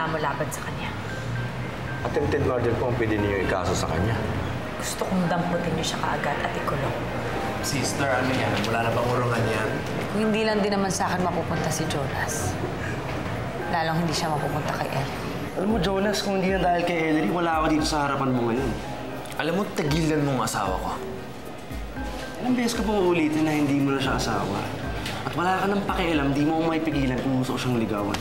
handa mo laban sa kanya. Attempted murder po ang pwede niyo ikaso sa kanya. Gusto kong damputin niyo siya kaagad at ikulong. Sister, ano yan? Wala na bang urungan yan? Kung hindi lang din naman sa akin mapupunta si Jonas, lalong hindi siya mapupunta kay Elle. Alam mo, Jonas, kung hindi na dahil kay Ellery, wala ako dito sa harapan mo ngayon. Alam mo, tagilan mong asawa ko. Ilang beses ko pong uulitin na hindi mo na siya asawa. At wala ka nang pakialam, di mo may pigilan kung gusto ko siyang ligawan.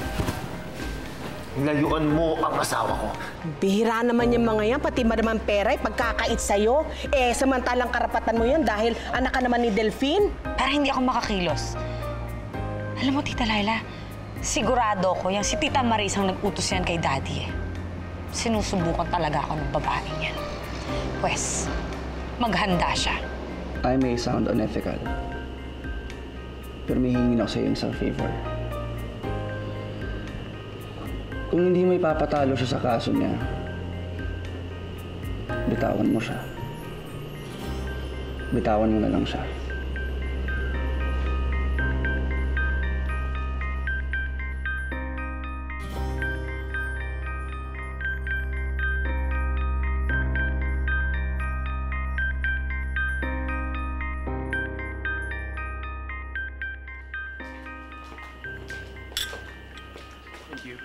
Layuan mo ang asawa ko. Bihira naman yung mga yan, pati madamang pera, pagkakait sa'yo. Samantalang karapatan mo yun dahil anak ka naman ni Delphine. Para hindi ako makakilos. Alam mo, Tita Laila, sigurado ko yung si Tita Maris ang nag-utos yan kay Daddy eh. Sinusubukan talaga ako ng babaeng yan. Pwes, maghanda siya. I may sound unethical, pero may hingin ako sa'yo isang favor. Kung hindi mo ipapatalo siya sa kaso niya, bitawan mo siya. Bitawan mo na lang siya. Thank you.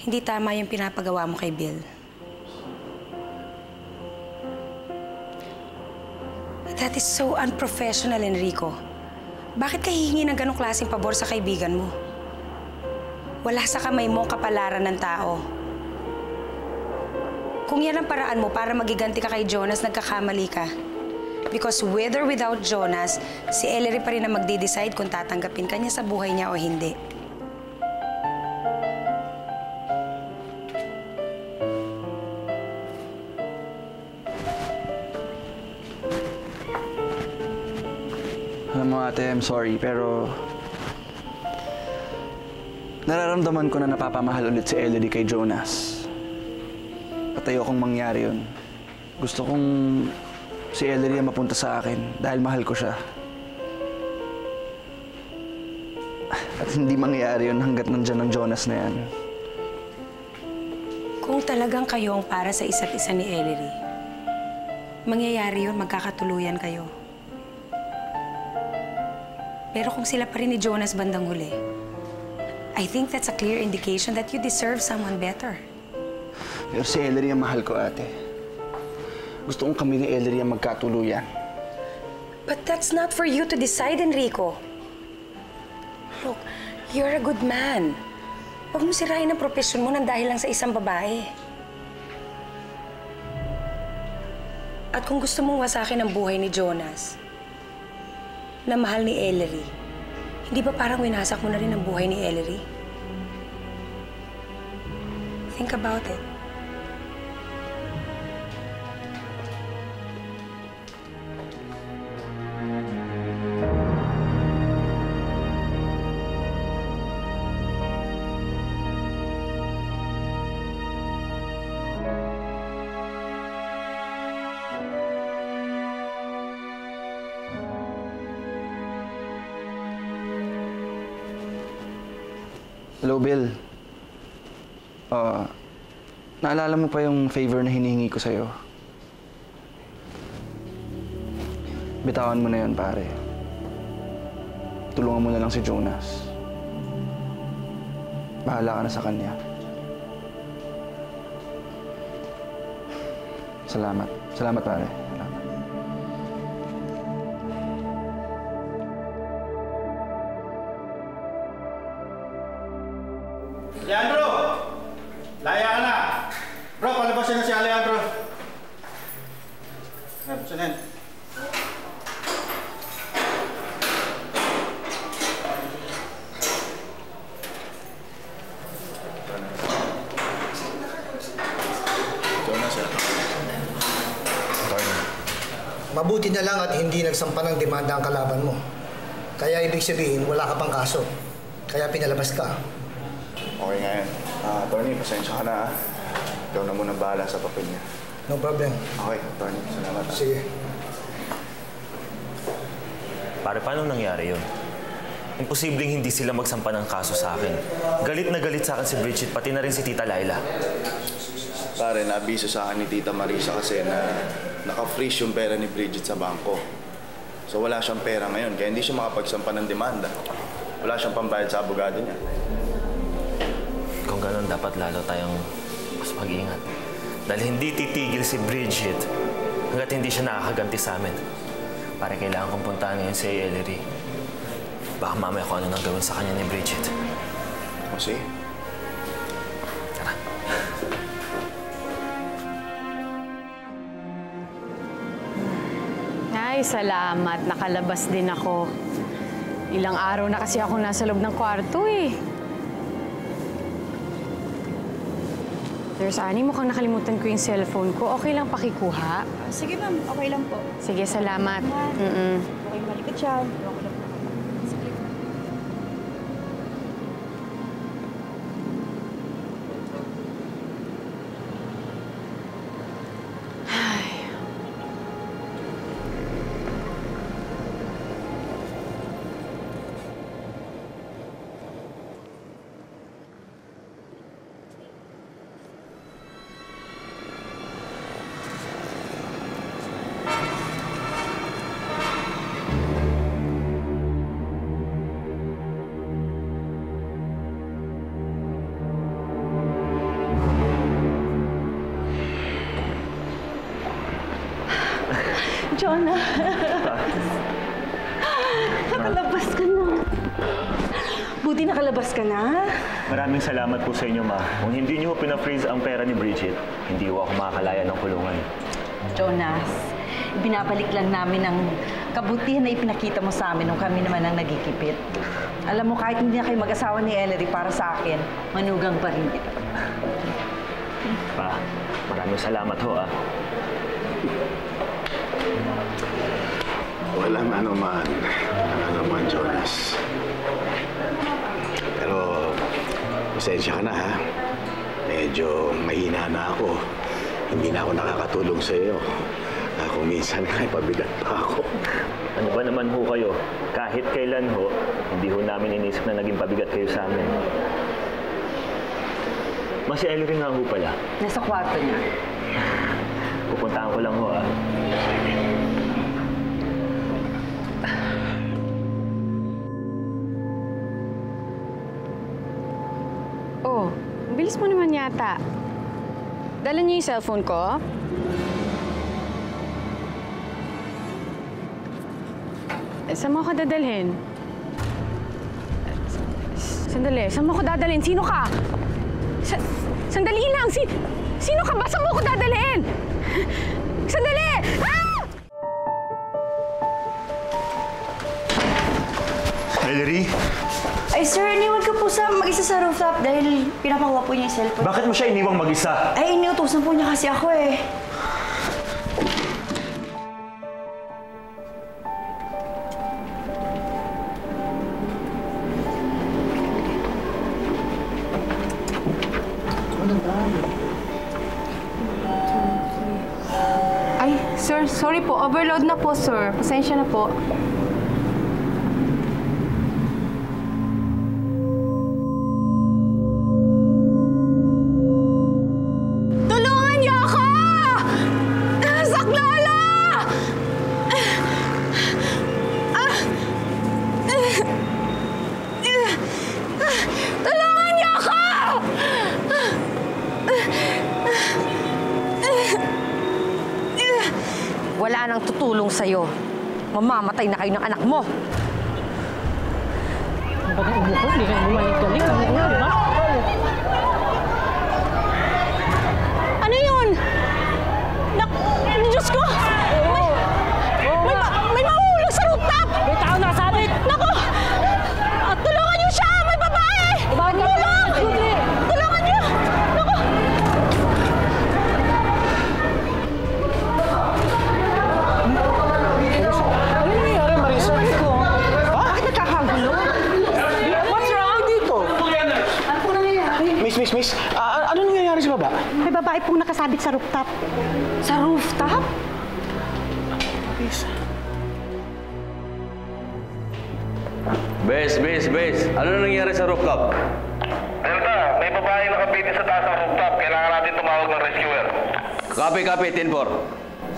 Hindi tama yung pinapagawa mo kay Bill. That is so unprofessional, Enrico. Bakit ka hihingi ng ganong klaseng pabor sa kaibigan mo? Wala sa kamay mo kapalaran ng tao. Kung yan ang paraan mo para magiganti ka kay Jonas, nagkakamali ka. Because with or without Jonas, si Ellery pa rin ang magde-decide kung tatanggapin ka niya sa buhay niya o hindi. Alam mo, ate, I'm sorry, pero nararamdaman ko na napapamahal ulit si Ellery kay Jonas. At ayokong mangyari yun. Gusto kong si Ellery ang mapunta sa akin dahil mahal ko siya. At hindi mangyari yun hanggat nandyan ang Jonas na yan. Kung talagang kayo ang para sa isa't isa ni Ellery, mangyayari yun, magkakatuluyan kayo. Pero kung sila pa rin ni Jonas bandang huli, I think that's a clear indication that you deserve someone better. Pero si Ellery ang mahal ko, ate. Gusto kong kami ni Ellery ang magkatuluyan. But that's not for you to decide, Enrico. Look, you're a good man. Huwag mo sirain ang propesyon mo nang dahil lang sa isang babae. At kung gusto mong wasakin ang buhay ni Jonas, na mahal ni Ellery, hindi ba parang winasak mo na rin ang buhay ni Ellery? Think about it. Hello, Bill. Naalala mo pa yung favor na hinihingi ko sa'yo? Bitawan mo na yun, pare. Tulungan mo na lang si Jonas. Bahala ka na sa kanya. Salamat. Salamat, pare. Salamat. Leandro! Laya ka na! Bro, palabasin na si Leandro. Palabasin na yan. Jonas, Mabuti na lang at hindi nagsampa ng demanda ang kalaban mo. Kaya ibig sabihin, wala ka pang kaso. Kaya pinalabas ka. Okay nga yan. Attorney, pasensya ka na. Ikaw na munang bahala sa papel niya. No problem. Okay, attorney. Salamat. Sige. Pare, paano nangyari yun? Imposibleng hindi sila magsampa ng kaso sa akin. Galit na galit sa akin si Bridget, pati na rin si Tita Laila. Pare, naabiso sa akin ni Tita Marisa kasi na naka-freeze yung pera ni Bridget sa bangko. So wala siyang pera ngayon, kaya hindi siya makapagsampa ng demanda. Wala siyang pambayad sa abogado niya. Kung gano'n, dapat lalo tayong mas mag-ingat. Dahil hindi titigil si Bridget hanggat hindi siya nakakaganti sa amin. Pare, kailangan kong puntahan ngayon si Ellery. Baka mamaya kung ano nang gawin sa kanya ni Bridget. O sige. Tara. Ay, salamat. Nakalabas din ako. Ilang araw na kasi ako nasa loob ng kwarto eh. Nurse Annie, mukhang nakalimutan ko yung cellphone ko. Okay lang pakikuha? Sige ma'am, okay lang po. Sige, salamat. Okay, malikot siya. Okay lang po. Jonah! Nakalabas ka na. Buti nakalabas ka na. Maraming salamat po sa inyo, Ma. Kung hindi niyo pina-freeze ang pera ni Bridget, hindi ko ako makakalaya ng kulungan. Jonas, binabalik lang namin ang kabutihan na ipinakita mo sa amin nung kami naman ang nagikipit. Alam mo, kahit hindi na kayo mag-asawa ni Ellery, para sa akin, manugang pa rin kita. Pa, maraming salamat ho, ah. Walang anuman, Jonas. Pero, pasensya ka na, ha? Medyo mahina na ako. Hindi na ako nakakatulong sa iyo. Kung minsan nga, pabigat pa ako. Ano ba naman ho kayo? Kahit kailan ho, hindi ho namin inisip na naging pabigat kayo sa amin. Si Ellery nga ho pala. Nasa kwarto niya. Pupuntahan ko lang ho, ah. Oh, ang bilis mo naman yata. Dala niyo yung cellphone ko? Saan mo ako dadalhin? Sandali, saan mo ako dadalhin? Sino ka? Sandali lang! Sino ka ba? Saan mo ako dadalhin? Sandali! Ah! Ellery? Ay, sir, iniwan ka po sa mag-isa sa rooftop dahil pinapakuha po niya yung cellphone. Bakit mo siya iniwang mag-isa? Ay, iniutosan po niya kasi ako eh. Ay, sir, sorry po. Overload na po, sir. Pasensya na po. Tulungan niyo ako! Saklolo! Tulungan niyo ako! Wala nang tutulong sa'yo. Mamamatay na kayo ng anak mo. Bakit ubo ko? Hindi ka bumalik-balik. Di ba? Ano yun? Diyos ko! May mahulog sa rooftop! May tao nasabit! Naku! Tulungan niyo siya! May babae! Tulong! Tulungan niyo! Naku! Ano nangyayari, Marisa? Bakit nagkakagulo? What's wrong dito? Ano po nangyayari? Miss, ano nangyayari sa baba? May babae pong nakasabit sa rooftop. Sa rooftop? Bes. Ano nangyari sa rooftop? Delta, may babae nakapitin sa taas ng rooftop. Kailangan natin tumawag ng rescuer. Copy, 10-4.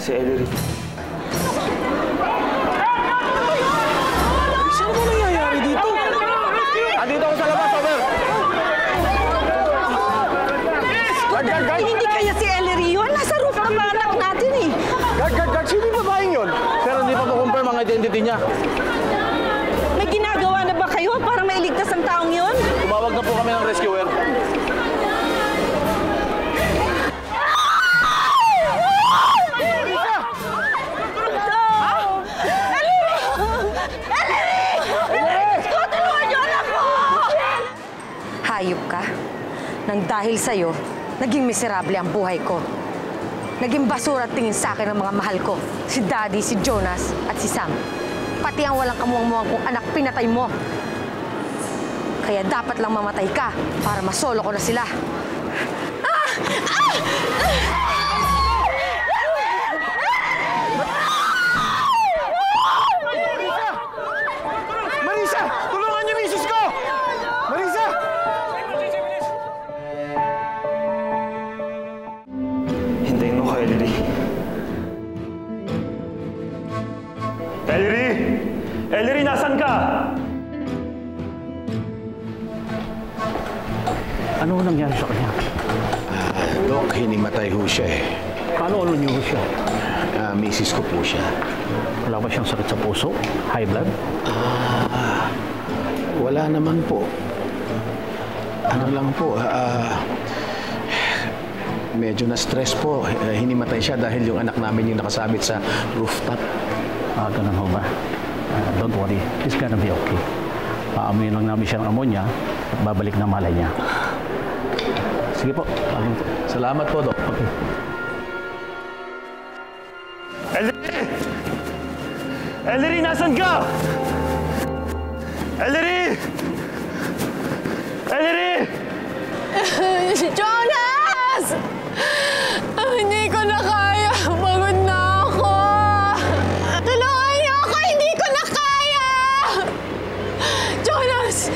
Si Ellery. Saan ba nangyayari dito? Andito ako sa labas, over! Guard! Hindi kaya si Ellery yun? Nasa roof ng mga anak natin eh. Guard! Sino yung babaeng yun? Pero hindi pa ma-confirm ang identity niya. May ginagawa na ba kayo para mailigtas ang taong yun? Tumawag na po kami ng rescuer. Hayop ka? Nang dahil sa'yo, naging miserable ang buhay ko. Naging basura at tingin sa akin ng mga mahal ko. Si Daddy, si Jonas, at si Sam. Pati ang walang kamuang-muang kong anak, pinatay mo. Kaya dapat lang mamatay ka para masolo ko na sila. Marisa! Tulungan niyo misis ko! Marisa! Hintayin mo ka, Ellery. Ellery! Ellery, nasan ka? Ano nangyari sa kanya? Dok, hinimatay ho siya eh. Paano niyo siya? Misis ko po siya. Wala ba siyang sakit sa puso? High blood? Wala naman po. Ano lang po, medyo na-stress po. Hinimatay siya dahil yung anak namin yung nakasabit sa rooftop. Ganun ho ba? Don't worry, it's gonna be okay. Paamuyin lang namin siya ng ammonia at babalik na malay niya. Sige po. Salamat po, Dok. Okay. Ellery! Ellery, nasan ka? Ellery! Ellery! Jonas! Hindi ko na kaya. Pagod na ako. Tulungan niyo ako. Hindi ko na kaya. Jonas!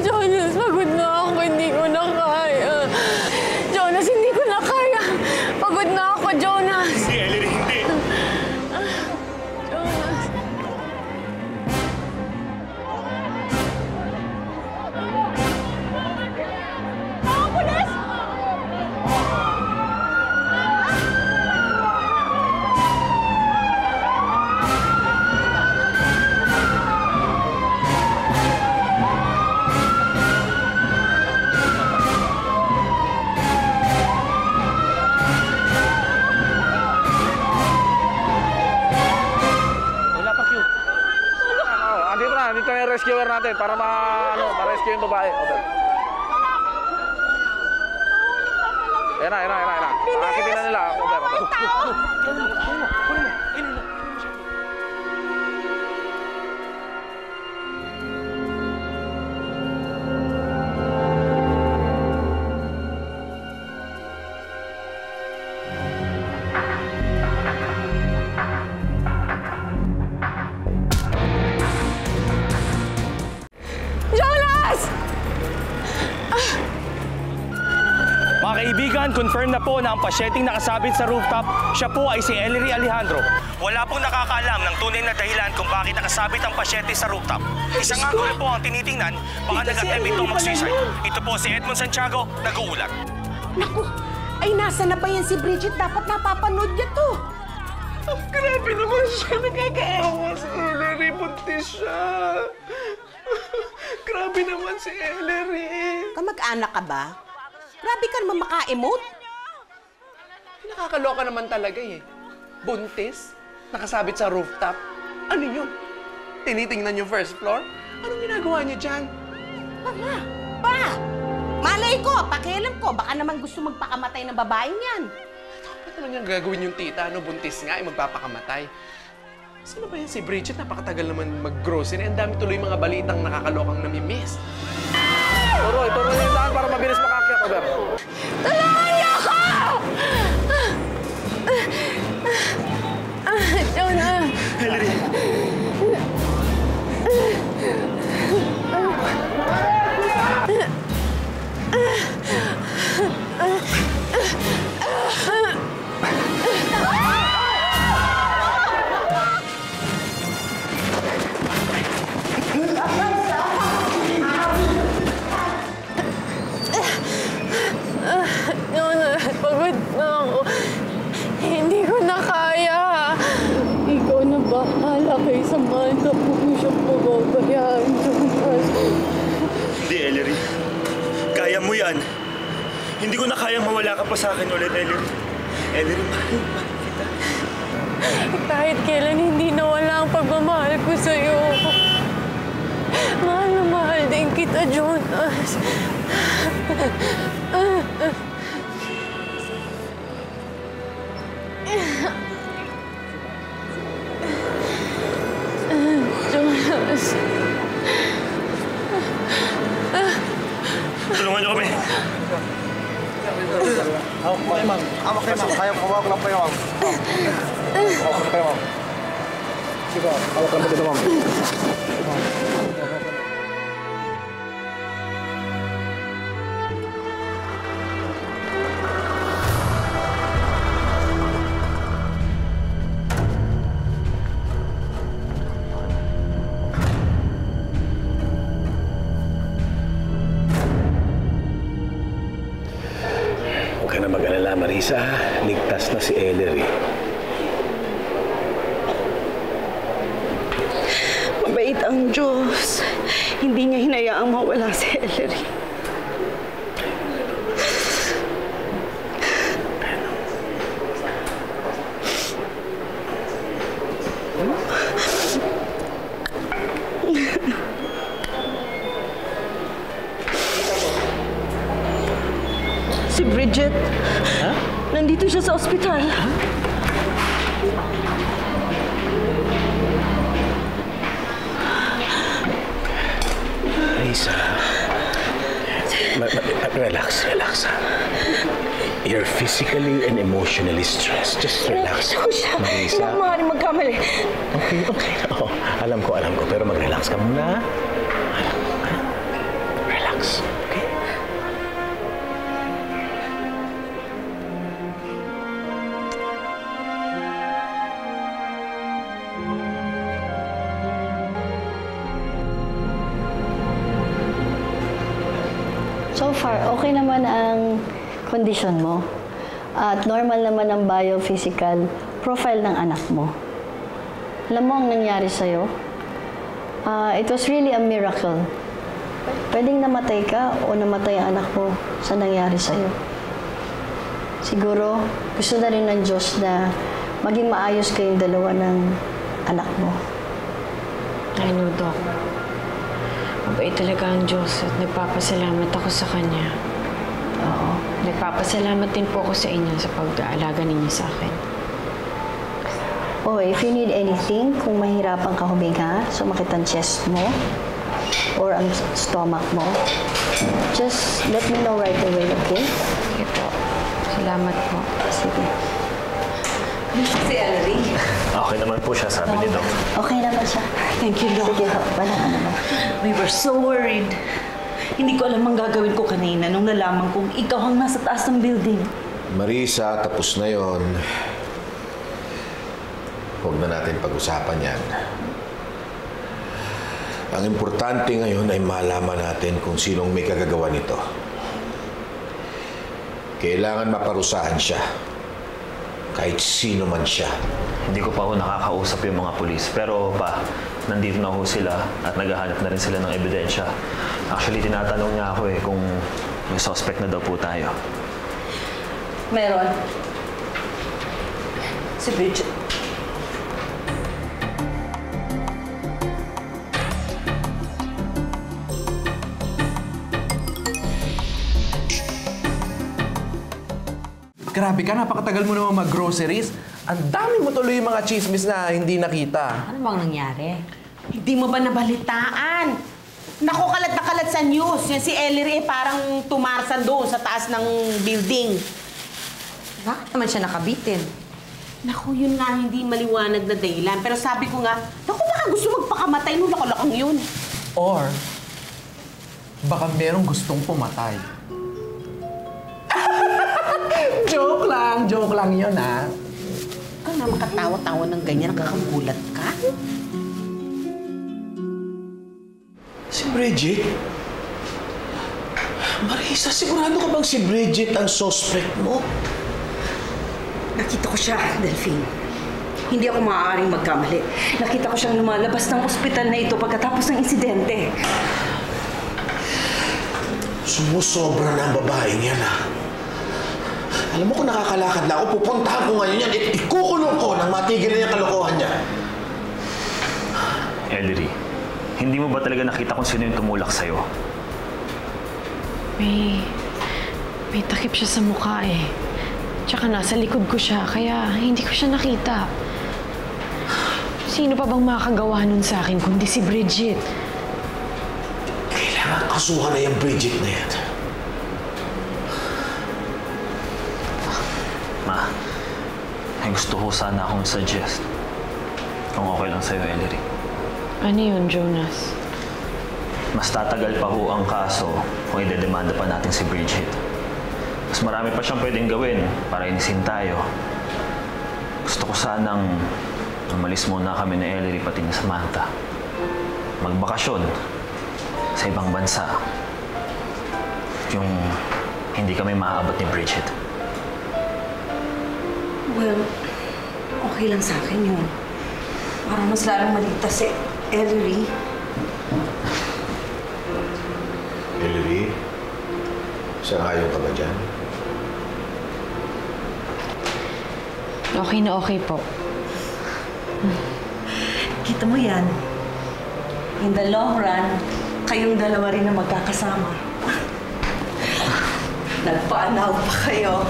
Jonas, pagod na ako. Hindi ko na kaya. Jonas, hindi ko na kaya. Pagod na ako, Jonas. Hindi, Ellery, hindi. Jonas. Pulis! Andito na yung rescuer natin para ma-rescue yung babae. Over. Ayan na. Pakitin na nila. Over. Mga kaibigan, confirm na po na ang pasyenteng nakasabit sa rooftop, siya po ay si Ellery Alejandro. Wala pong nakakaalam ng tunay na dahilan kung bakit nakasabit ang pasyente sa rooftop. Isang angulo po ang tinitingnan, baka nag-attempt itong mag-suicide. Ito po si Edmond Santiago, nag-uulat. Naku, ay nasa na ba yan si Bridget? Dapat napapanood niya to. Grabe naman siya, nagkakaawa si Ellery, buntis siya. Grabe naman si Ellery. Kamag-anak ka ba? Grabe ka naman maka-emote. Nakakaloka naman talaga eh. Buntis, nakasabit sa rooftop. Ano yun? Tinitingnan yung first floor? Anong ginagawa niyo dyan? Pa! Malay ko, pakialam ko, baka naman gusto magpakamatay ng babaeng yan. Ba't naman yung gagawin yung tita? Ano, buntis nga, magpapakamatay. Sino ba yan si Bridget? Napakatagal naman mag-grocery. Ang dami tuloy mga balitang nakakalokang namimiss. Turo yung daan para mabilis makakyat, Over. Tulungan niyo ako! Jonas! Ellery! yan, Jonas. Hindi, Ellery. Kaya mo yan. Hindi ko na kayang mawala ka pa sa akin ulit, Ellery. Ellery, mahal kita. Kahit kailan hindi nawala ang pagmamahal ko sa'yo. Mahal na mahal din kita, Jonas. Jonas. Tulungan niyo kami. Hawak kayo, ma'am. Hawak kayo, ma'am. Kaya hawak lang kayo, ma'am. Hawak lang kayo, ma'am. Sige, hawak lang dito, ma'am. Huwag ka na mag-alala, Marisa. Ligtas na si Ellery. Mabait ang Diyos. Hindi niya hinayaang mawala si Ellery. Si Bridget. Nandito siya sa ospital. Marisa. Relax, relax. You're physically and emotionally stressed. Just relax. Marisa. Hindi ako maaaring magkamali. Okay, okay. Oh, alam ko. Pero mag-relax ka muna. Relax. Okay? So far, okay naman ang kondisyon mo. At normal naman ang biophysical profile ng anak mo. Alam mo ang nangyari sa'yo? It was really a miracle. Pwedeng namatay ka o namatay ang anak mo sa nangyari sa'yo. Siguro, gusto na rin ng Diyos na maging maayos kayong dalawa ng anak mo. I know, Doc. Mabait talaga ang Diyos at nagpapasalamat ako sa Kanya. Oo. Nagpapasalamat din po ako sa inyo sa pag-aalaga ninyo sa akin. Oh, if you need anything, kung mahirapan ka huminga, sumakit ang chest mo or ang stomach mo, just let me know right away, okay? Sige po. Salamat po. Sige. Si Ellery. Okay naman po siya, sabi ni Doc. Okay naman siya. Thank you, Doc. Sige, wala ka naman. We were so worried. Hindi ko alam ang gagawin ko kanina nung nalaman kong ikaw ang nasa taas ng building. Marisa, tapos na yon. Huwag na natin pag-usapan yan. Ang importante ngayon ay malaman natin kung sinong may kagagawa nito. Kailangan maparusahan siya. Kahit sino man siya. Hindi ko pa ako nakakausap yung mga pulis. Pero nandito na ho sila at naghahanap na rin sila ng ebidensya. Actually, tinatanong niya ako kung may suspect na daw po tayo. Meron. Si Bridget. Grabe ka, napakatagal mo naman mag-groceries. Ang dami mo tuloy yung mga chismis na hindi nakita. Ano bang nangyari? Hindi mo ba nabalitaan? Naku, kalat na kalat sa news. Yan si Ellery parang tumarsan doon sa taas ng building. Bakit naman siya nakabitin? Naku, yun nga hindi maliwanag na dahilan. Pero sabi ko nga, naku, baka gusto magpakamatay nung lakalakang yun. Or, baka merong gustong pumatay. Joke lang yun, ha? Ikaw na makatawa-tawa ng ganyan, nakakagulat ka? Si Bridget? Marisa, sigurado ka bang si Bridget ang suspect mo? Nakita ko siya, Delphine. Hindi ako maaaring magkamali. Nakita ko siyang lumalabas ng ospital na ito pagkatapos ng insidente. Sumusobra na ang babaeng yan, ha? Alam mo kung nakakalakad na ako, pupuntahan ko ngayon yan. Ikukulong ko nang matigil na yung kalokohan niya. Ellery, hindi mo ba talaga nakita kung sino yung tumulak sa'yo? May takip siya sa mukha eh. Tsaka nasa likod ko siya, kaya hindi ko siya nakita. Sino pa bang makakagawa nun sa akin kundi si Bridget? Kailangan kasuhan na yung Bridget na yan. Ma, may gusto ko sana akong suggest. Kung okay lang sa'yo, Ellery. Ano yun, Jonas? Mas tatagal pa ho ang kaso kung idedemanda pa natin si Bridget. Mas marami pa siyang pwedeng gawin para inisin tayo. Gusto ko sanang umalis muna kami ni Ellery pati ni Samantha. Magbakasyon sa ibang bansa. Yung hindi kami maaabot ni Bridget. Well, okay lang sa akin yun. Para mas lalong maligtas si Ellery. Ellery, sangayon ka ba dyan? Okay na okay po. Kita mo yan. In the long run, kayong dalawa rin na magkakasama. Nagpaanaw pa kayo.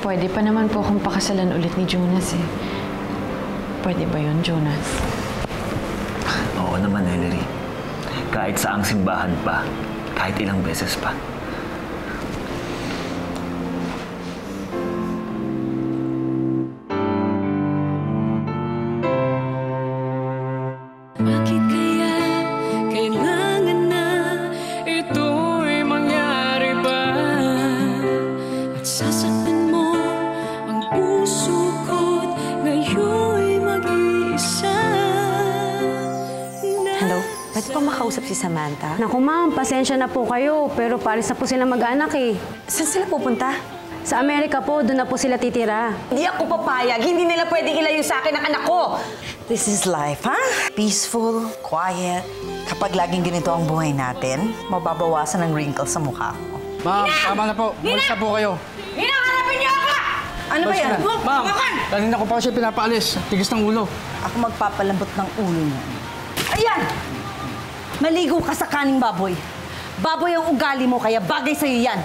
Pwede pa naman po akong pakasalan ulit ni Jonas eh. Pwede ba yun, Jonas? Oo naman, Ellery. Kahit saang simbahan pa, kahit ilang beses pa. Bakit kaya kailangan na ito'y mangyari ba? At sasaktan mo ang puso ko't ngayon'y mag-iisa. Hello? Pwede pa makausap si Samantha? Naku ma'am, pasensya na po kayo, pero paris na po sila mag-anak eh. Saan sila pupunta? Sa Amerika po, doon na po sila titira. Hindi ako papayag. Hindi nila pwedeng ilayo sa akin ang anak ko. This is life, ha? Peaceful, quiet. Kapag laging ganito ang buhay natin, mababawasan ang wrinkles sa mukha ko. Ma'am, tama na po. Umalis na po kayo. Nina, harapin niyo ako! Ano ba yan? Ma'am, kanina ko pa siya pinapaalis. Tigis ng ulo. Ako magpapalambot ng ulo niya. Ayan! Maligo ka sa kaning baboy. Baboy ang ugali mo, kaya bagay sa'yo yan.